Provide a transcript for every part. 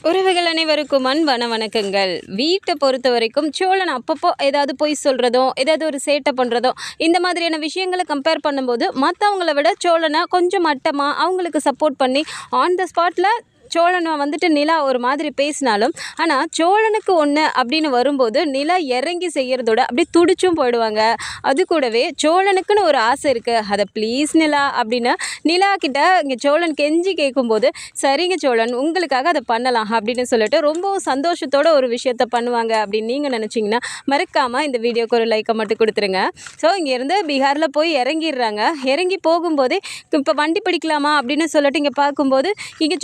உறவுகள் அனைவருக்கும் அன்பான வணக்கங்கள். வீட்டை பொறுத்த வரைக்கும் சோழன் அப்பப்போ ஏதாவது பொய் சொல்கிறதோ ஏதாவது ஒரு சேட்டை பண்ணுறதோ இந்த மாதிரியான விஷயங்களை கம்பேர் பண்ணும்போது மற்றவங்கள விட சோழனை கொஞ்சம் மட்டமாக அவங்களுக்கு சப்போர்ட் பண்ணி ஆன் த ஸ்பாட்டில் சோழனை வந்துட்டு நிலா ஒரு மாதிரி பேசினாலும், ஆனால் சோழனுக்கு ஒன்று அப்படின்னு வரும்போது நிலா இறங்கி செய்கிறதோட அப்படியே துடிச்சும் போயிடுவாங்க. அது கூடவே சோழனுக்குன்னு ஒரு ஆசை இருக்குது, அதை ப்ளீஸ் நிலா அப்படின்னு நிலா கிட்ட இங்கே சோழன் கெஞ்சி கேட்கும்போது, சரிங்க சோழன் உங்களுக்காக அதை பண்ணலாம் அப்படின்னு சொல்லிட்டு ரொம்பவும் சந்தோஷத்தோட ஒரு விஷயத்த பண்ணுவாங்க அப்படின்னு நீங்கள் நினச்சிங்கன்னா மறக்காமல் இந்த வீடியோக்கு ஒரு லைக்கை மட்டும் கொடுத்துருங்க. ஸோ இங்கேருந்து பீகாரில் போய் இறங்கிடுறாங்க. இறங்கி போகும்போதே இப்போ வண்டி பிடிக்கலாமா அப்படின்னு சொல்லிட்டு இங்கே பார்க்கும்போது இங்கே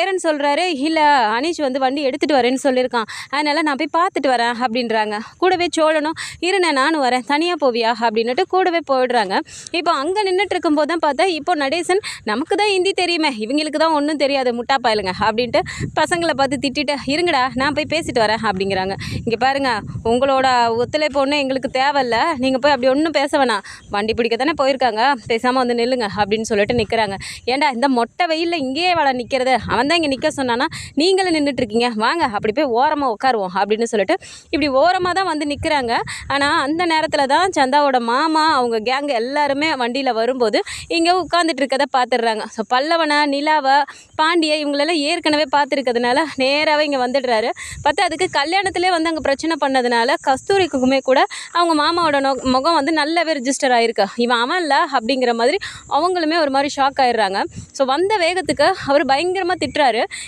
சேரன் சொல்கிறாரு, இல்லை அனீஷ் வந்து வண்டி எடுத்துகிட்டு வரேன்னு சொல்லியிருக்கான், அதனால் நான் போய் பார்த்துட்டு வரேன் அப்படின்றாங்க. கூடவே சோழனும் இருண்ணே நானும் வரேன், தனியாக போவியா அப்படின்னுட்டு கூடவே போயிடுறாங்க. இப்போ அங்கே நின்றுட்டு இருக்கும்போது தான் பார்த்தா இப்போ நடேசன் நமக்கு தான் ஹிந்தி தெரியுமே, இவங்களுக்கு தான் ஒன்றும் தெரியாது முட்டா பாயலுங்க அப்படின்ட்டு பசங்களை பார்த்து திட்டிட்டு இருங்கடா நான் போய் பேசிட்டு வரேன் அப்படிங்கிறாங்க. இங்கே பாருங்கள், உங்களோட ஒத்துழைப்பு ஒன்றும் எங்களுக்கு தேவையில்ல, நீங்கள் போய் அப்படி ஒன்றும் பேச வேணாம், வண்டி பிடிக்க தானே போயிருக்காங்க, பேசாமல் வந்து நில்லுங்க அப்படின்னு சொல்லிட்டு நிற்கிறாங்க. ஏண்டா இந்த மொட்டை வெயிலில் இங்கேயே வேலை நிற்கிறது, அவன் தான் இங்கே நிற்க சொன்னான்னா நீங்களும் நின்றுட்டுருக்கீங்க, வாங்க அப்படி போய் ஓரமாக உட்காருவோம் அப்படின்னு சொல்லிட்டு இப்படி ஓரமாக தான் வந்து நிற்கிறாங்க. ஆனால் அந்த நேரத்தில் தான் சந்தாவோட மாமா அவங்க கேங் எல்லாருமே வண்டியில் வரும்போது இங்கே உட்காந்துட்டு இருக்கதை பார்த்துடுறாங்க. ஸோ பல்லவனை, நிலாவை, பாண்டியை இவங்களெல்லாம் ஏற்கனவே பார்த்துருக்கிறதுனால நேராகவே இங்கே வந்துடுறாரு. பார்த்தா அதுக்கு கல்யாணத்திலே வந்து அங்கே பிரச்சனை பண்ணதுனால கஸ்தூரிக்குமே கூட அவங்க மாமாவோட முகம் வந்து நல்லாவே ரிஜிஸ்டர் ஆகிருக்கு, இவன் அவன் இல்லை அப்படிங்கிற மாதிரி அவங்களுமே ஒரு மாதிரி ஷாக் ஆகிடுறாங்க. ஸோ வந்த வேகத்துக்கு அவர் பயங்கரமாக திட்டுறாரு.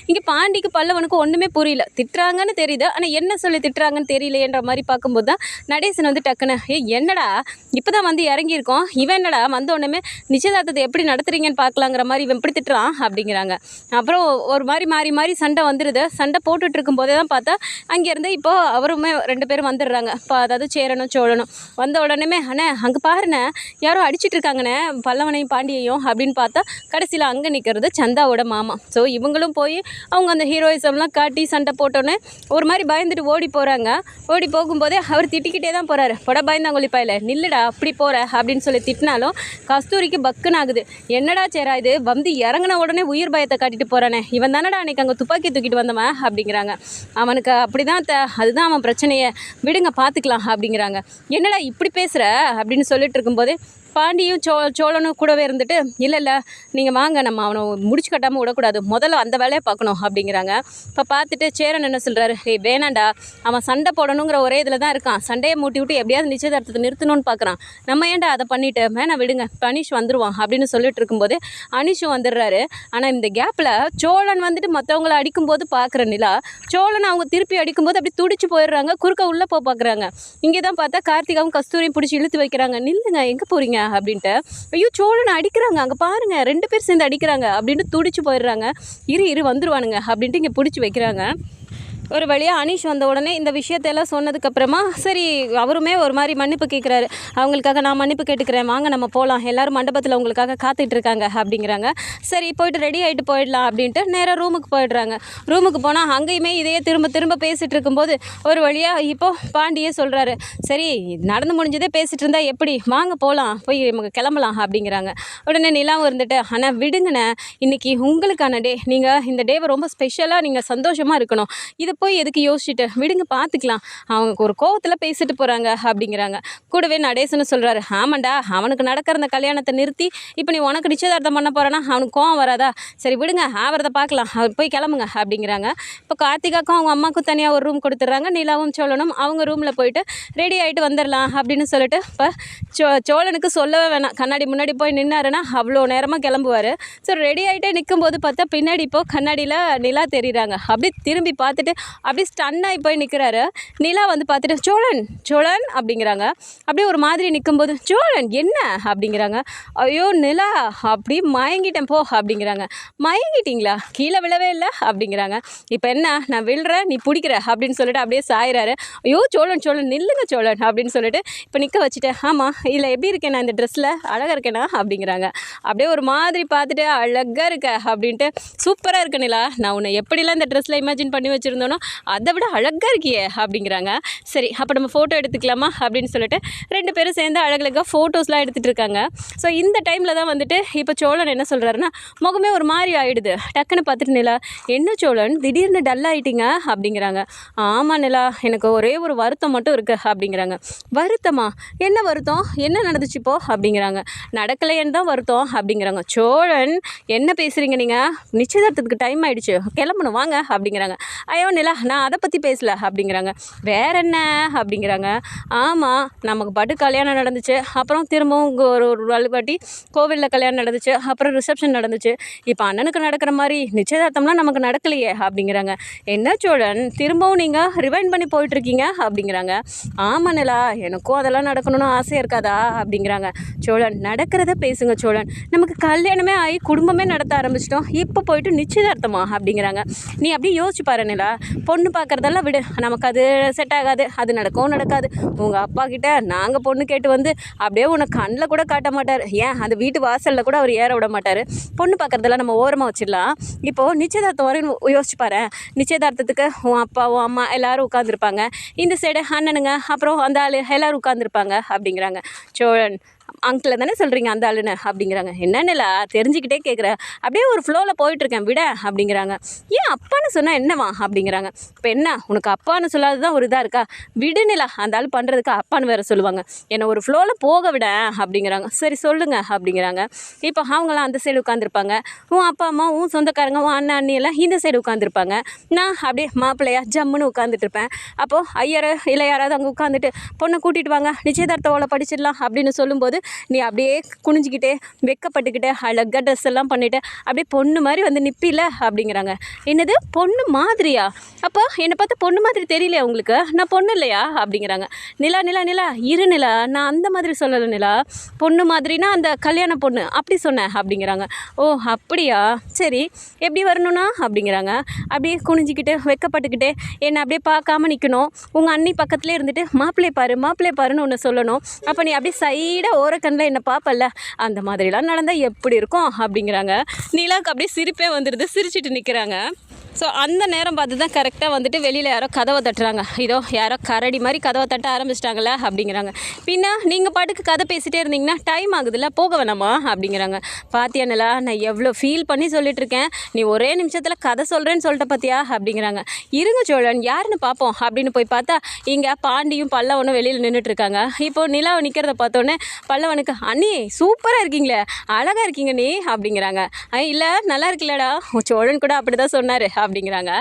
இங்கே பாண்டிக்கு பல்லவனுக்கு ஒன்றுமே புரியல, திட்டுறாங்கன்னு தெரியுது ஆனால் என்ன சொல்லி திட்டுறாங்கன்னு தெரியலையேன்ற மாதிரி பார்க்கும்போது தான் நடேசன் வந்து டக்குன்னு என்னடா இப்போ தான் வந்து இறங்கியிருக்கோம், இவன் என்னடா வந்த உடனே நிச்சயதார்த்தத்தை எப்படி நடத்துறீங்கன்னு பார்க்கலாங்கிற மாதிரி இவன் எப்படி திட்டுறான் அப்படிங்கிறாங்க. அப்புறம் ஒரு மாதிரி மாறி மாறி சண்டை வந்துடுது. சண்டை போட்டுட்டு இருக்கும்போதே தான் பார்த்தா அங்கேருந்து இப்போ அவருமே 2 பேரும் வந்துடுறாங்க. இப்போ அதாவது சேரனும் சோழனும் வந்த உடனே அண்ணே அங்கே பாருண்ணே யாரோ அடிச்சிட்டு இருக்காங்கண்ணே பல்லவனையும் பாண்டியையும் அப்படின்னு பார்த்தா கடைசியில் அங்கே நிற்கிறது சந்தாவோட மாமா. ஸோ இவங்களும் போய் அவங்க அந்த ஹீரோயிசம்லாம் காட்டி சண்டை போட்டோன்னே ஒரு மாதிரி பயந்துட்டு ஓடி போகிறாங்க. ஓடி போகும்போதே அவர் திட்டிக்கிட்டே தான் போகிறாரு, பொட பயந்தாங்கொல்லி பாயில நில்லுடா அப்படி போகிற அப்படின்னு சொல்லி திட்டினாலும் கஸ்தூரிக்கு பக்குன்னு ஆகுது. என்னடா சேரா இது வந்து இறங்கின உடனே உயிர் பயத்தை காட்டிட்டு போகிறானே, இவன் தானடா அன்றைக்கி அங்கே துப்பாக்கி தூக்கிட்டு வந்தவன் அப்படிங்கிறாங்க. அவனுக்கு அப்படி தான் அதுதான் அவன் பிரச்சனையை, விடுங்க பார்த்துக்கலாம் அப்படிங்கிறாங்க. என்னடா இப்படி பேசுகிற அப்படின்னு சொல்லிட்டு இருக்கும்போதே பாண்டியும் சோழனும் கூடவே இருந்துட்டு இல்லை நீங்கள் வாங்க நம்ம அவனை முடிச்சு கட்டாமல் விடக்கூடாது, முதல்ல அந்த வேலையை பார்க்கணும் அப்படிங்கிறாங்க. இப்போ பார்த்துட்டு சேரன் என்ன சொல்கிறாரு, வேணாண்டா அவன் சண்டை போடணுங்கிற ஒரே இதில் தான் இருக்கான், சண்டையை மூட்டி விட்டு எப்படியாவது நிச்சயதார்த்தத்தை நிறுத்தணும்னு பார்க்குறான், நம்ம ஏன்டா அதை பண்ணிவிட்டு வேணா விடுங்க அனீஷ் வந்துடுவான் அப்படின்னு சொல்லிட்டு இருக்கும்போது அனீஷும் வந்துடுறாரு. ஆனால் இந்த கேப்பில் சோழன் வந்துட்டு மற்றவங்களை அடிக்கும்போது பார்க்குற நிலா சோழன் அவங்க திருப்பி அடிக்கும்போது அப்படி துடிச்சு போயிடுறாங்க, குறுக்க உள்ளே பார்க்குறாங்க. இங்கே தான் பார்த்தா கார்த்திகாவும் கஸ்தூரியும் பிடிச்சி இழுத்து வைக்கிறாங்க. நில்லுங்க எங்கே போகிறீங்க அப்படின்ட்டு. ஐயோ சோழனை அடிக்கிறாங்க, அங்கே பாருங்க 2 பேர் சேர்ந்து அடிக்கிறாங்க அப்படின்ட்டு துடிச்சு போயிடுறாங்க. இரு வந்துருவானுங்க அப்படின்ட்டு இங்கே பிடிச்சி வைக்கிறாங்க. ஒரு வழியாக அனீஷ் வந்த உடனே இந்த விஷயத்தையெல்லாம் சொன்னதுக்கப்புறமா சரி அவருமே ஒரு மாதிரி மன்னிப்பு கேட்குறாரு. அவங்களுக்காக நான் மன்னிப்பு கேட்டுக்கிறேன், வாங்க நம்ம போகலாம், எல்லோரும் மண்டபத்தில் உங்களுக்காக காத்துட்டு இருக்காங்க அப்படிங்கிறாங்க. சரி போய்ட்டு ரெடி ஆகிட்டு போயிடலாம் அப்படின்ட்டு நேராக ரூமுக்கு போயிடுறாங்க. ரூமுக்கு போனால் அங்கேயுமே இதையே திரும்ப பேசிகிட்டு இருக்கும்போது ஒரு வழியாக இப்போது பாண்டியே சொல்கிறாரு, சரி நடந்து முடிஞ்சதே பேசிகிட்டு இருந்தால் எப்படி, வாங்க போகலாம் போய் நமக்கு கிளம்பலாம் அப்படிங்கிறாங்க. உடனே நிலாவும் இருந்துட்டு ஆனால் விடுங்கண்ணே, இன்றைக்கி உங்களுக்கான டே, நீங்கள் இந்த டேவை ரொம்ப ஸ்பெஷலாக நீங்கள் சந்தோஷமாக இருக்கணும், இது போய் எதுக்கு யோசிச்சுட்டு விடுங்க பார்த்துக்கலாம், அவங்க ஒரு கோவத்தில் பேசிட்டு போகிறாங்க அப்படிங்கிறாங்க. கூடவே நடேசன்னு சொல்கிறாரு, ஆமாண்டா அவனுக்கு நடக்கிற அந்த கல்யாணத்தை நிறுத்தி இப்போ நீ உனக்கு நிச்சயதார்த்தம் பண்ண போகிறான்னா அவனுக்கு கோவம் வராதா, சரி விடுங்க ஆவறதை பார்க்கலாம், அவர் போய் கிளம்புங்க அப்படிங்கிறாங்க. இப்போ கார்த்திகாக்கும் அவங்க அம்மாவுக்கும் தனியாக ஒரு ரூம் கொடுத்துட்றாங்க. நிலாவும் சோழனும் அவங்க ரூமில் போயிட்டு ரெடி ஆகிட்டு வந்துடலாம் அப்படின்னு சொல்லிட்டு இப்போ சோழனுக்கு சொல்லவே வேணாம், கண்ணாடி முன்னாடி போய் நின்னாருன்னா அவ்வளோ நேரமாக கிளம்புவார். ஸோ ரெடி ஆகிட்டே நிற்கும்போது பார்த்தா பின்னாடி இப்போது கண்ணாடியில் நிலா தெரியுறாங்க. அப்படி திரும்பி பார்த்துட்டு அப்படியே ஸ்டன்னாகி போய் நிற்கிறாரு. நிலா வந்து பார்த்துட்டு சோழன் அப்படிங்கிறாங்க. அப்படியே ஒரு மாதிரி நிற்கும்போது சோழன் என்ன அப்படிங்கிறாங்க. ஐயோ நிலா அப்படி மயங்கிட்டேன் போ அப்படிங்கிறாங்க. மயங்கிட்டீங்களா, கீழே விழவே இல்லை அப்படிங்கிறாங்க. இப்போ என்ன நான் விழுறேன் நீ பிடிக்கிற அப்படின்னு சொல்லிட்டு அப்படியே சாயிறாரு. ஐயோ சோழன் நில்லுங்க சோழன் அப்படின்னு சொல்லிட்டு இப்போ நிற்க வச்சுட்டேன். ஆமாம் இல்லை எப்படி இருக்கேன் நான் இந்த ட்ரெஸ்ஸில் அழகாக இருக்கேனா அப்படிங்கிறாங்க. அப்படியே ஒரு மாதிரி பார்த்துட்டு அழகாக இருக்க அப்படின்ட்டு சூப்பராக இருக்கு நிலா, நான் உன்னை எப்படிலாம் இந்த ட்ரெஸ்ஸில் இமேஜின் பண்ணி வச்சுருந்தோனோ சொன்னாலும் அதை விட அழகாக இருக்கியே அப்படிங்கிறாங்க. சரி அப்போ நம்ம ஃபோட்டோ எடுத்துக்கலாமா அப்படின்னு சொல்லிட்டு 2 பேரும் சேர்ந்து அழகழகாக ஃபோட்டோஸ்லாம் எடுத்துகிட்டு இருக்காங்க. ஸோ இந்த டைமில் தான் வந்துட்டு இப்போ சோழன் என்ன சொல்கிறாருன்னா, முகமே ஒரு மாதிரி ஆகிடுது. டக்குன்னு பார்த்துட்டு நிலா, என்ன சோழன் திடீர்னு டல் ஆகிட்டீங்க அப்படிங்கிறாங்க. ஆமாம் நிலா, எனக்கு ஒரே ஒரு வருத்தம் மட்டும் இருக்குது அப்படிங்கிறாங்க. வருத்தமா? என்ன வருத்தம்? என்ன நடந்துச்சு இப்போ அப்படிங்கிறாங்க. நடக்கலைன்னு தான் வருத்தம் அப்படிங்கிறாங்க. சோழன், என்ன பேசுகிறீங்க நீங்கள்? நிச்சயதார்த்தத்துக்கு டைம் ஆகிடுச்சு, கிளம்பணும் வாங்க அப்படிங்கிறாங்க. ஐயோ நிலா, நான் அதை பற்றி பேசல அப்படிங்கிறாங்க. வேற என்ன அப்படிங்கிறாங்க. ஆமாம், நமக்கு பாட்டு கல்யாணம் நடந்துச்சு, அப்புறம் திரும்பவும் ஒரு வாட்டி கோவிலில் கல்யாணம் நடந்துச்சு, அப்புறம் ரிசப்ஷன் நடந்துச்சு. இப்போ அண்ணனுக்கு நடக்கிற மாதிரி நிச்சயதார்த்தம்லாம் நமக்கு நடக்கலையே அப்படிங்கிறாங்க. என்ன சோழன், திரும்பவும் நீங்கள் ரிவைண்ட் பண்ணி போயிட்டுருக்கீங்க அப்படிங்கிறாங்க. ஆமாம் நிலா, எனக்கும் அதெல்லாம் நடக்கணும்னு ஆசையாக இருக்காதா அப்படிங்கிறாங்க. சோழன், நடக்கிறத பேசுங்க சோழன், நமக்கு கல்யாணமே ஆகி குடும்பமே நடத்த ஆரம்பிச்சிட்டோம், இப்போ போயிட்டு நிச்சயதார்த்தமா அப்படிங்கிறாங்க. நீ அப்படியே யோசிச்சு பாரு நிலா, பொண்ணு பார்க்குறதெல்லாம் விடு, நமக்கு அது செட் ஆகாது, அது நடக்கவும் நடக்காது. உங்கள் அப்பா கிட்ட நாங்கள் பொண்ணு கேட்டு வந்து அப்படியே உனக்கு கண்ணில் கூட காட்ட மாட்டார், ஏன் அந்த வீட்டு வாசலில் கூட அவர் ஏற விட மாட்டார். பொண்ணு பார்க்குறதெல்லாம் நம்ம ஓரமாக வச்சிடலாம். இப்போது நிச்சயதார்த்தம் வரையும் யோசிச்சு பாரு. நிச்சயதார்த்தத்துக்கு உன் அப்பா உன் அம்மா எல்லோரும் உட்காந்துருப்பாங்க, இந்த சைடு அண்ணனுங்க அப்புறம் அந்த ஆள் எல்லோரும் உட்காந்துருப்பாங்க அப்படிங்கிறாங்க. சோழன், அங்கிளை தானே சொல்கிறீங்க அந்த ஆளுன்னு அப்படிங்கிறாங்க. என்னன்னுலா தெரிஞ்சுக்கிட்டே கேட்குறேன், அப்படியே ஒரு ஃப்ளோவில் போயிட்டுருக்கேன் விட அப்படிங்கிறாங்க. ஏன் அப்பான்னு சொன்னால் என்னவா அப்படிங்கிறாங்க. இப்போ என்ன உனக்கு அப்பான்னு சொல்லாது தான் ஒரு இதாக இருக்கா? விடுநிலா, அந்த ஆள் பண்ணுறதுக்கு அப்பான்னு வேறு சொல்லுவாங்க, என்னை ஒரு ஃப்ளோவில் போக விட அப்படிங்கிறாங்க. சரி சொல்லுங்க அப்படிங்கிறாங்க. இப்போ அவங்களாம் அந்த சைடு உட்காந்துருப்பாங்க, உன் அப்பா அம்மா உன் சொந்தக்காரங்க உன் அண்ணன் அண்ணி எல்லாம் இந்த சைடு உட்காந்துருப்பாங்க. நான் அப்படியே மாப்பிள்ளையா ஜம்முன்னு உட்காந்துட்டு இருப்பேன். அப்போது ஐயர் இல்லை யாராவது அங்கே உட்காந்துட்டு பொண்ணை கூட்டிகிட்டு வாங்க நிச்சயதார்த்த ஓலை படிச்சிடலாம் அப்படின்னு சொல்லும்போது நீ அப்படியே குனிஞ்சிக்கிட்டே வெக்கப்பட்டுக்கிட்டே அழகாக ட்ரெஸ் எல்லாம் பண்ணிவிட்டு அப்படியே பொண்ணு மாதிரி வந்து நிற்பில்ல அப்படிங்கிறாங்க. என்னது பொண்ணு மாதிரியா? அப்போ என்னை பார்த்து பொண்ணு மாதிரி தெரியலையா உங்களுக்கு? நான் பொண்ணு இல்லையா அப்படிங்கிறாங்க. நிலா நிலா நிலா இரு நிலா, நான் அந்த மாதிரி சொல்லலை நிலா, பொண்ணு மாதிரினா அந்த கல்யாண பொண்ணு அப்படி சொன்னேன் அப்படிங்கிறாங்க. ஓ அப்படியா, சரி எப்படி வரணும்னா அப்படிங்கிறாங்க. அப்படியே குனிஞ்சிக்கிட்டு வெக்கப்பட்டுக்கிட்டே என்னை அப்படியே பார்க்காம நிற்கணும், உங்கள் அண்ணி பக்கத்துலேயே இருந்துட்டு மாப்பிள்ளை பாருன்னு ஒன்று சொல்லணும். அப்போ நீ அப்படியே சைடாக ஓரக்கண்ணில் என்ன பார்ப்பல்ல, அந்த மாதிரிலாம் நடந்தால் எப்படி இருக்கும் அப்படிங்கிறாங்க. நிலாவுக்கு அப்படியே சிரிப்பே வந்துடுது, சிரிச்சிட்டு நிற்கிறாங்க. ஸோ அந்த நேரம் பார்த்து தான் கரெக்டாக வந்துட்டு வெளியில் யாரோ கதவை தட்டுறாங்க. இதோ யாரோ கரடி மாதிரி கதவை தட்ட ஆரம்பிச்சிட்டாங்களே அப்படிங்கிறாங்க. பின்ன நீங்கள் பாட்டுக்கு கதை பேசிகிட்டே இருந்தீங்கன்னா டைம் ஆகுதுல்ல, போக வேணாமா அப்படிங்கிறாங்க. பாத்தியானலா, நான் எவ்வளோ ஃபீல் பண்ணி சொல்லிட்டுருக்கேன், நீ ஒரே நிமிஷத்தில் கதை சொல்கிறேன்னு சொல்லிட்ட பார்த்தியா அப்படிங்கிறாங்க. இருங்க சோழன், யாருன்னு பார்ப்போம் அப்படின்னு போய் பார்த்தா இங்கே பாண்டியும் பல்லவனும் வெளியில் நின்றுட்டுருக்காங்க. இப்போது நிலாவை நிற்கிறத பார்த்தோன்னே பல்லவனுக்கு, அண்ணி சூப்பராக இருக்கீங்களே, அழகாக இருக்கீங்க நீ அப்படிங்கிறாங்க. இல்லை நல்லா இருக்குல்லடா, சோழன் கூட அப்படி தான் சொன்னார் அப்படிங்கிறாங்க.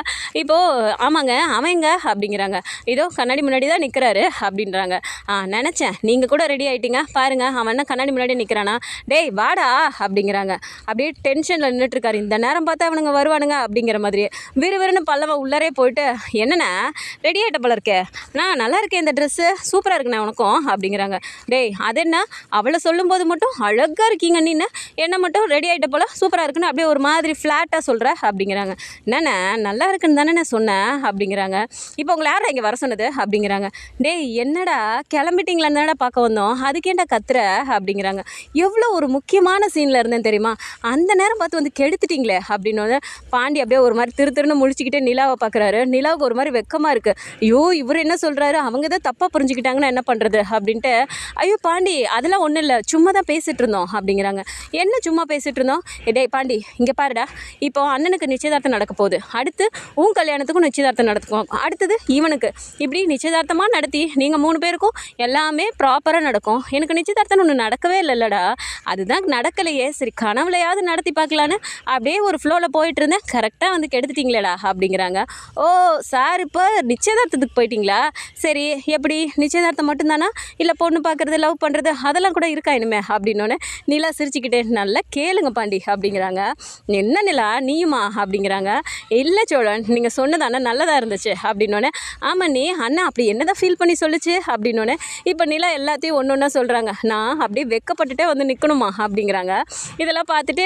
இப்போது ஆமாங்க அவங்க அப்படிங்கிறாங்க. இதோ கண்ணாடி முன்னாடி தான் நிற்கிறாரு அப்படின்றாங்க. நினச்சேன் நீங்கள் கூட ரெடி ஆகிட்டீங்க பாருங்கள், அவன் என்ன கண்ணாடி முன்னாடி நிற்கிறானா, டேய் வாடா அப்படிங்கிறாங்க. அப்படியே டென்ஷனில் நின்றுட்டுருக்காரு. இந்த நேரம் பார்த்தா அவனுங்க வருவானுங்க அப்படிங்கிற மாதிரியே விறுவிறுன்னு பல்லவன் உள்ளரே போயிட்டு, என்னண்ணா ரெடி ஆகிட்ட போல இருக்கே, நான் நல்லா இருக்கேன், இந்த ட்ரெஸ்ஸு சூப்பராக இருக்குண்ணா உனக்கும் அப்படிங்கிறாங்க. டேய் அது என்ன, அவளை சொல்லும்போது மட்டும் அழகாக இருக்கீங்க நீன்னு, என்ன மட்டும் ரெடி ஆகிட்ட போல் சூப்பராக இருக்குன்னு அப்படியே ஒரு மாதிரி ஃப்ளாட்டாக சொல்கிற அப்படிங்கிறாங்க. என்னண்ணா நல்லா இருக்குன்னு தானே நான் சொன்னேன் அப்படிங்கிறாங்க. இப்போ உங்களை யாரா இங்கே வர சொன்னது அப்படிங்கிறாங்க. டேய் என்னடா கிளம்பிட்டீங்களான்னு தானடா பார்க்க வந்தோம், அதுக்கேண்டா கத்துற அப்படிங்கிறாங்க. எவ்வளோ ஒரு முக்கியமான சீனில் இருந்தேன் தெரியுமா, அந்த நேரம் பார்த்து வந்து கெடுத்துட்டிங்களே அப்படின்னு பாண்டி அப்படியே ஒரு மாதிரி திருன்னு முழிச்சிக்கிட்டே நிலாவை பார்க்குறாரு. நிலாவுக்கு ஒரு மாதிரி வெக்கமாக இருக்குது. ஐயோ இவர் என்ன சொல்கிறாரு, அவங்க தான் தப்பாக புரிஞ்சுக்கிட்டாங்கன்னா என்ன பண்ணுறது அப்படின்ட்டு, ஐயோ பாண்டி அதெல்லாம் ஒன்றும் இல்லை, சும்மா தான் பேசிகிட்டு இருந்தோம் அப்படிங்கிறாங்க. என்ன சும்மா பேசிகிட்டு இருந்தோம்? டேய் பாண்டி இங்கே பாருடா, இப்போ அண்ணனுக்கு நிச்சயதார்த்தம் நடக்க போகுது, அடுத்து உன் கல்யாணத்துக்கும் நிச்சயதார்த்தம் நடத்துக்கும், அடுத்தது இவனுக்கு, இப்படி நிச்சயதார்த்தமாக நடத்தி நீங்கள் 3 பேருக்கும் எல்லாமே ப்ராப்பராக நடக்கும். எனக்கு நிச்சயதார்த்தம் ஒன்று நடக்கவே இல்லைல்லடா, அதுதான் நடக்கலையே, சரி கனவுலையாவது நடத்தி பார்க்கலான்னு அப்படியே ஒரு ஃப்ளோவில் போயிட்டு இருந்தேன், கரெக்டாக வந்து கெடுத்துட்டிங்களேடா அப்படிங்கிறாங்க. ஓ சார் இப்போ நிச்சயதார்த்தத்துக்கு போயிட்டீங்களா, சரி எப்படி நிச்சயதார்த்தம் மட்டும்தானா, இல்லை பொண்ணு பார்க்குறது லவ் பண்ணுறது அதெல்லாம் கூட இருக்கா இனிமே அப்படின்னோடனே நிலா சிரிச்சுக்கிட்டே, நல்லா கேளுங்க பாண்டி அப்படிங்கிறாங்க. என்ன நிலா நீயுமா அப்படிங்கிறாங்க. இல்லை சோழன் நீங்கள் சொன்னதானே நல்லதாக இருந்துச்சு அப்படின்னோடனே, ஆமாம் நீ அண்ணா அப்படி என்னதான் ஃபீல் பண்ணி சொல்லிச்சு அப்படின்னோடனே இப்போ நிலா எல்லாத்தையும் ஒன்று ஒன்றா சொல்கிறாங்க. நான் அப்படியே வெக்கப்பட்டுட்டே வந்து நிற்கணுமா அப்படிங்கிறாங்க. இதெல்லாம் பார்த்துட்டு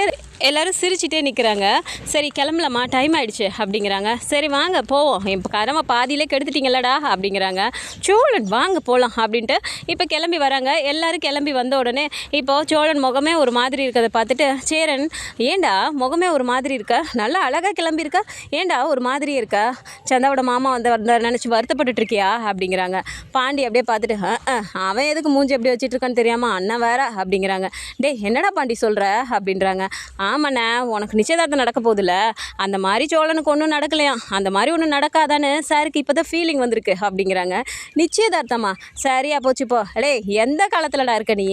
எல்லோரும் சிரிச்சிட்டே நிற்கிறாங்க. சரி கிளம்பலாமா, டைம் ஆகிடுச்சு அப்படிங்கிறாங்க. சரி வாங்க போவோம், இப்போ கடமை பாதியிலே கெடுத்துட்டிங்களடா அப்படிங்கிறாங்க. சோழன் வாங்க போகலாம் அப்படின்ட்டு இப்போ கிளம்பி வராங்க. எல்லோரும் கிளம்பி வந்த உடனே இப்போது சோழன் முகமே ஒரு மாதிரி இருக்கிறத பார்த்துட்டு, சேரன் ஏண்டா முகமே ஒரு மாதிரி இருக்க, நல்லா அழகாக கிளம்பியிருக்கா, ஏண்டா ஒரு மாதிரி இருக்கா, சந்தாவோட மாமா வந்தார் நினச்சி வருத்தப்பட்டுட்டு இருக்கியா அப்படிங்கிறாங்க. பாண்டி அப்படியே பார்த்துட்டு அவன் எதுக்கு மூஞ்சி எப்படி வச்சுட்டு இருக்கான்னு தெரியாமல் அண்ணன் வேற அப்படிங்கிறாங்க. டேய் என்னடா பாண்டி சொல்கிற அப்படின்றாங்க. ஆமாண்ணே, உனக்கு நிச்சயதார்த்தம் நடக்க போதில்ல, அந்த மாதிரி சோழனுக்கு ஒன்றும் நடக்கலையாம், அந்த மாதிரி ஒன்றும் நடக்காதான்னு சாருக்கு இப்போ தான் ஃபீலிங் வந்திருக்கு அப்படிங்கிறாங்க. நிச்சயதார்த்தமா, சரியா போச்சுப்போ. டே எந்த காலத்துலடா இருக்க நீ,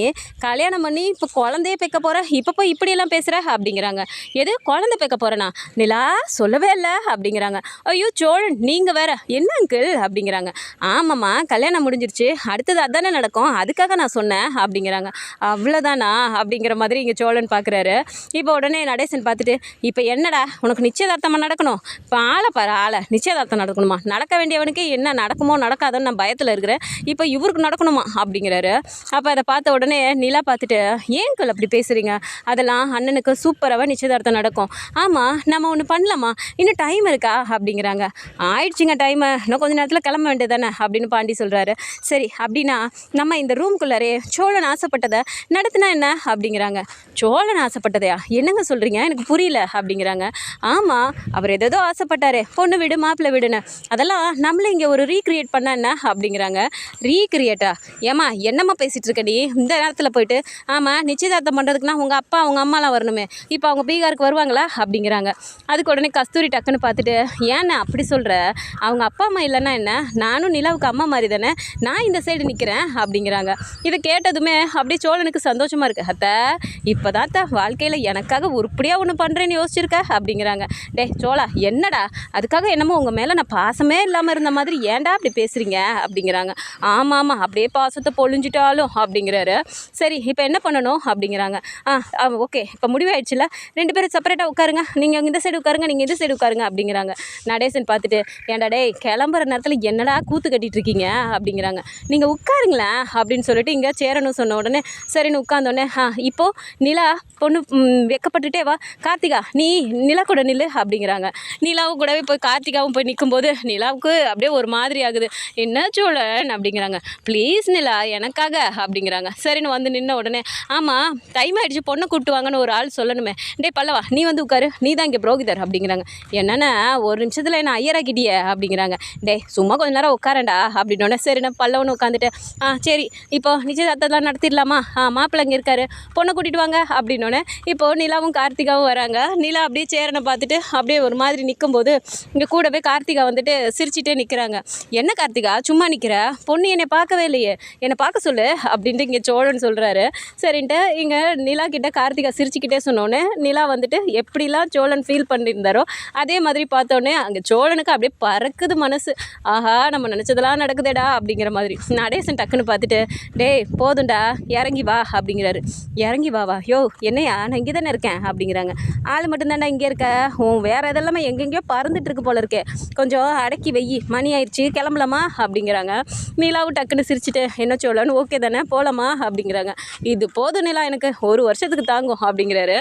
கல்யாணம் பண்ணி இப்போ குழந்தைய பெக்க போகிற, இப்போ போய் இப்படியெல்லாம் பேசுகிற அப்படிங்கிறாங்க. எது குழந்தை பெக்க போகிறேனா, நிலா சொல்லவே இல்லை அப்படிங்கிறாங்க. ஐயோ சோழன் நீங்கள் வேற என்ன அங்கிள் அப்படிங்கிறாங்க. ஆமாம்மா கல்யாணம் முடிஞ்சிருச்சு, அடுத்தது அதானே நடக்கும், அதுக்காக நான் சொன்னேன் அப்படிங்கிறாங்க. அவ்வளோதானா அப்படிங்கிற மாதிரி இங்கே சோழன் பார்க்குறாரு. இப்போ உடனே நடேசன் பார்த்துட்டு, இப்போ என்னடா உனக்கு நிச்சயதார்த்தமாக நடக்கணும், இப்போ ஆளை பாரு ஆளை, நிச்சயதார்த்தம் நடக்கணுமா, நடக்க வேண்டியவனுக்கு என்ன நடக்குமோ நடக்காதோன்னு நான் பயத்தில் இருக்கிறேன், இப்போ இவருக்கு நடக்கணுமா அப்படிங்கிறாரு. அப்போ அதை பார்த்த உடனே நிலா பார்த்துட்டு, ஏன்கள் அப்படி பேசுகிறீங்க, அதெல்லாம் அண்ணனுக்கு சூப்பராக நிச்சயதார்த்தம் நடக்கும். ஆமாம் நம்ம ஒன்று பண்ணலாமா, இன்னும் டைம் இருக்கா அப்படிங்கிறாங்க. ஆயிடுச்சுங்க டைமு, இன்னும் கொஞ்சம் நேரத்தில் கிளம்ப வேண்டியது தானே அப்படின்னு பாண்டி சொல்கிறாரு. சரி அப்படின்னா நம்ம இந்த ரூம்குள்ளாரே சோழன் ஆசைப்பட்டதை நடத்தினா என்ன அப்படிங்கிறாங்க. சோழன் ஆசைப்பட்டதையா, என்னங்க சொல்கிறீங்க, எனக்கு புரியல அப்படிங்கிறாங்க. ஆமாம் அவர் ஏதோ ஆசைப்பட்டாரே, பொண்ணு விடு மாப்பிள்ளை விடுன்னு, அதெல்லாம் நம்மளே இங்கே ஒரு ரீக்ரியேட் பண்ண என்ன அப்படிங்கிறாங்க. ரீக்ரியேட்டா, ஏம்மா என்னம்மா பேசிகிட்டு இருக்க நீ இந்த நேரத்தில் போயிட்டு, ஆமாம் நிச்சயதார்த்தம் பண்ணுறதுக்குன்னா உங்கள் அப்பா அவங்க அம்மாலாம் வரணுமே, இப்போ அவங்க பீகாருக்கு வருவாங்களா அப்படிங்கிறாங்க. அதுக்கு உடனே கஸ்தூரி டக்குன்னு பார்த்துட்டு, ஏன்னா அப்படி சொல்கிற, அவங்க அப்பா அம்மா இல்லைன்னா என்ன, நானும் நிலாவுக்கு அம்மா மாதிரி தானே, நான் இந்த சைடு நிற்கிறேன் அப்படிங்கிறாங்க. இதை கேட்டதுமே அப்படியே சோழனுக்கு சந்தோஷமாக இருக்குது. அத்தை இப்போ தான் வாழ்க்கையில் எனக்காக உருப்படியாக ஒன்று பண்ணுறேன்னு யோசிச்சிருக்க அப்படிங்கிறாங்க. டே சோழா என்னடா, அதுக்காக என்னமோ உங்கள் மேலே நான் பாசமே இல்லாமல் இருந்த மாதிரி ஏன்டா அப்படி பேசுகிறீங்க அப்படிங்கிறாங்க. ஆமாம் ஆமாம் அப்படியே பாசத்தை பொழிஞ்சிட்டாலும் அப்படிங்கிறாரு. சரி இப்போ என்ன பண்ணணும் அப்படிங்கிறாங்க. ஓகே இப்போ முடிவாயிடுச்சுல, 2 பேரும் செப்பரேட்டாக உட்காருங்க, நீங்கள் இந்த சைடு உட்காருங்க, நீங்கள் இந்த சைடு உட்காருங்க அப்படிங்கிறாங்க. நடேசன் பார்த்துட்டு, ஏன்டா டே கிளம்புற நேரத்தில் என்னடா கூத்து கட்டிகிட்டு இருக்கீங்க அப்படிங்கிறாங்க. நீங்கள் உட்காருங்களேன் அப்படின்னு சொல்லிட்டு இங்கே சேரணும் சொன்ன உடனே சரின்னு உட்காந்தோடனே, இப்போது நிலா பொண்ணு வெக்கப்பட்டுட்டே வா, கார்த்திகா நீ நிலா கூட நில்லு அப்படிங்கிறாங்க. நிலாவும் கூடவே போய் கார்த்திகாவும் போய் நிற்கும்போது நிலாவுக்கு அப்படியே ஒரு மாதிரி ஆகுது. என்ன சோழன் அப்படிங்கிறாங்க. ப்ளீஸ் நிலா எனக்காக அப்படிங்கிறாங்க. சரின்னு வந்து நின்ன உடனே, ஆமாம் டைம் ஆகிடுச்சு பொண்ணை கூப்பிட்டு வாங்கன்னு ஒரு ஆள் சொல்லணுமே, டே பல்லவா நீ வந்து உட்காரு, நீ தான் இங்கே புரோகிதர் அப்படிங்கிறாங்க. என்னென்ன ஒரு நிமிஷத்தில் என்ன ஐயராக்கிட்டியே அப்படிங்கிறாங்க. டே சும்மா கொஞ்சம் நேரம் உட்காரண்டா அப்படின்னோடனே சரிண்ணா பல்லவன்னு உட்காந்துட்டு, சரி இப்போ நிச்சயதார்த்தம்லாம் நடத்திடலாமா, மாப்பிள்ளை இங்கே இருக்காரு, பொண்ணை கூட்டிகிட்டு வாங்க அப்படின்னோடனே இப்போது நிலாவும் கார்த்திகாவும் வராங்க. நிலா அப்படியே சேரனை பார்த்துட்டு அப்படியே ஒரு மாதிரி நிற்கும்போது இங்கே கூடவே கார்த்திகா வந்துட்டு சிரிச்சிட்டே நிற்கிறாங்க. என்ன கார்த்திகா சும்மா நிற்கிற, பொண்ணு என்னை பார்க்கவே இல்லையே, என்னை பார்க்க சொல்லு அப்படின்ட்டு இங்கே சோழன் சொல்கிறாரு. சரின்ட்டு இங்கே நிலா கிட்ட கார்த்திகா சிரிச்சுக்கிட்டே சொன்னோன்னே நிலா வந்துட்டு எப்படிலாம் சோழன் ஃபீல் பண்ணியிருந்தாரோ அதே மாதிரி பார்த்தோன்னே அங்கே சோழனுக்கு அப்படியே பறக்குது மனசு. ஆஹா நம்ம நினச்சதெல்லாம் நடக்குதேடா அப்படிங்கிற மாதிரி. நடேசன் டக்குன்னு பார்த்துட்டு, டேய் போதும்டா இறங்கி வா அப்படிங்கிறாரு. இறங்கி வா யோ என்னையா நான் இங்கே தானே இருக்கேன் அப்படிங்கிறாங்க. ஆள் மட்டும்தான்டா இங்கே இருக்க, வேறு இதெல்லாமே எங்கெங்கேயோ பறந்துட்டு இருக்கு போல இருக்கே, கொஞ்சம் அடக்கி வெயி, மணி ஆயிடுச்சு கிளம்பலாமா அப்படிங்கிறாங்க. நிலாவும் டக்குன்னு சிரிச்சுட்டு, என்ன சொல்லணும் ஓகே தானே போகலாமா அப்படிங்கிறாங்க. இது போதும் நிலா எனக்கு 1 வருஷத்துக்கு தாங்கும் அப்படிங்கிறாரு.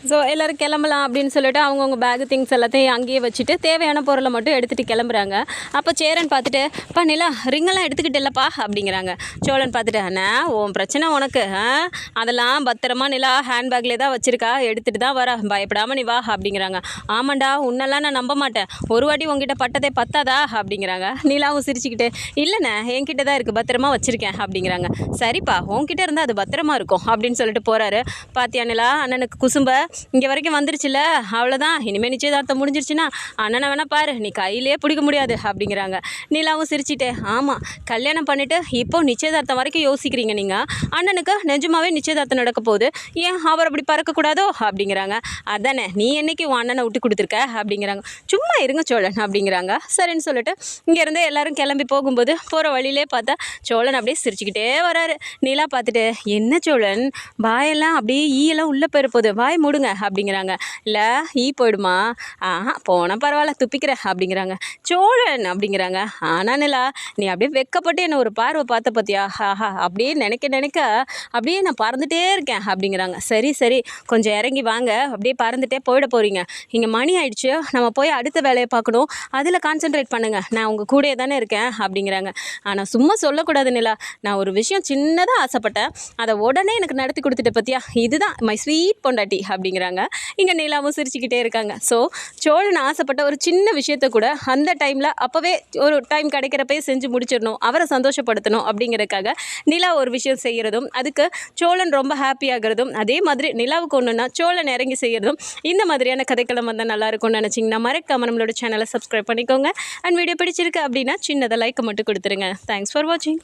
ஸோ எல்லோரும் கிளம்பலாம் அப்படின்னு சொல்லிட்டு அவங்கவுங்க பேகு திங்ஸ் எல்லாத்தையும் அங்கேயே வச்சுட்டு தேவையான பொருளை மட்டும் எடுத்துகிட்டு கிளம்புறாங்க. அப்போ சேரன் பார்த்துட்டு, அப்பா நிலா ரிங்கெல்லாம் எடுத்துக்கிட்டு இல்லைப்பா அப்படிங்கிறாங்க. சோழன் பார்த்துட்டு, அண்ணா உன் பிரச்சனை உனக்கு, அதெல்லாம் பத்திரமா நிலா ஹேண்ட்பேக்லேயே தான் வச்சுருக்கா, எடுத்துகிட்டு தான் வர, பயப்படாமல் நீ வா அப்படிங்கிறாங்க. ஆமாண்டா உன்னெல்லாம் நான் நம்ப மாட்டேன், ஒரு வாட்டி உங்ககிட்ட பட்டதே பத்தாதா அப்படிங்கிறாங்க. நிலாவும் சிரிச்சுக்கிட்டு, இல்லைண்ணே என்கிட்ட தான் இருக்குது பத்திரமா வச்சுருக்கேன் அப்படிங்கிறாங்க. சரிப்பா உன்கிட்ட இருந்தால் அது பத்திரமா இருக்கும் அப்படின்னு சொல்லிட்டு போகிறாரு. பாத்தியா நிலா அண்ணனுக்கு குசும்ப இங்கே வரைக்கும் வந்துருச்சுல, அவ்வளோதான் இனிமேல் நிச்சயதார்த்தம் முடிஞ்சிருச்சுன்னா அண்ணனை வேணா பாரு நீ கையிலே பிடிக்க முடியாது அப்படிங்கிறாங்க. நிலாவும் சிரிச்சிட்டே, ஆமாம் கல்யாணம் பண்ணிவிட்டு இப்போ நிச்சயதார்த்தம் வரைக்கும் யோசிக்கிறீங்க நீங்கள், அண்ணனுக்கு நிஜமாவே நிச்சயதார்த்தம் நடக்க போகுது, ஏன் அவர் அப்படி பறக்கக்கூடாதோ அப்படிங்கிறாங்க. அதானே நீ என்னைக்கு உன் அண்ணனை விட்டு கொடுத்துருக்க அப்படிங்கிறாங்க. சும்மா இருங்க சோழன் அப்படிங்கிறாங்க. சரின்னு சொல்லிட்டு இங்கேருந்து எல்லோரும் கிளம்பி போகும்போது போகிற வழியிலே பார்த்தா சோழன் அப்படியே சிரிச்சுக்கிட்டே வராரு. நிலா பார்த்துட்டு, என்ன சோழன் வாயெல்லாம் அப்படியே ஈயெல்லாம் உள்ளே போயிருப்போது, வாய் மூடுங்க அப்படிங்கிறாங்க. இல்லை ஈ போயிடுமா, போனால் பரவாயில்ல துப்பிக்கிறேன் அப்படிங்கிறாங்க. சோழன் அப்படிங்கிறாங்க. ஆனால் நிலா நீ அப்படியே வெக்கப்பட்டு என்னை ஒரு பார்வை பார்த்த பார்த்தியா, அப்படியே நினைக்க அப்படியே நான் பறந்துகிட்டே இருக்கேன் அப்படிங்கிறாங்க. சரி சரி கொஞ்சம் இறங்கி வாங்க, அப்படியே பறந்துகிட்டே போயிட போகிறீங்க, இங்கே மணி ஆயிடுச்சு, நம்ம போய் அடுத்த வேலையை பார்க்கணும், அதில் கான்சென்ட்ரேட் பண்ணுங்கள், நான் உங்கள் கூடயே தானே இருக்கேன் அப்படிங்கிறாங்க. ஆனால் சும்மா சொல்லக்கூடாது நிலா, நான் ஒரு விஷயம் சின்னதாக ஆசைப்பட்டேன், அதை உடனே எனக்கு நடத்தி கொடுத்துட்ட பார்த்தியா, இதுதான் மை ஸ்வீட் பொண்டாட்டி அப்படிங்க. அப்படிங்கிறாங்க. இங்கே நிலாவும் சிரிச்சுக்கிட்டே இருக்காங்க. ஸோ சோழன் ஆசைப்பட்ட ஒரு சின்ன விஷயத்த கூட அந்த டைமில் அப்போவே ஒரு டைம் கிடைக்கிறப்பே செஞ்சு முடிச்சிடணும், அவரை சந்தோஷப்படுத்தணும் அப்படிங்கிறதுக்காக நிலா ஒரு விஷயம் செய்கிறதும், அதுக்கு சோழன் ரொம்ப ஹாப்பியாகிறதும், அதே மாதிரி நிலாவுக்கு ஒன்றுனா சோழன் இறங்கி செய்கிறதும், இந்த மாதிரியான கதைக்களம் வந்தால் நல்லாயிருக்கும்னு நினச்சிங்கன்னா மறக்காம நம்மளோட சேனலை சப்ஸ்கிரைப் பண்ணிக்கோங்க. அண்ட் வீடியோ பிடிச்சிருக்கு அப்படின்னா சின்னதாக லைக் மட்டும் கொடுத்துருங்க. தேங்க்ஸ் ஃபார் வாட்சிங்.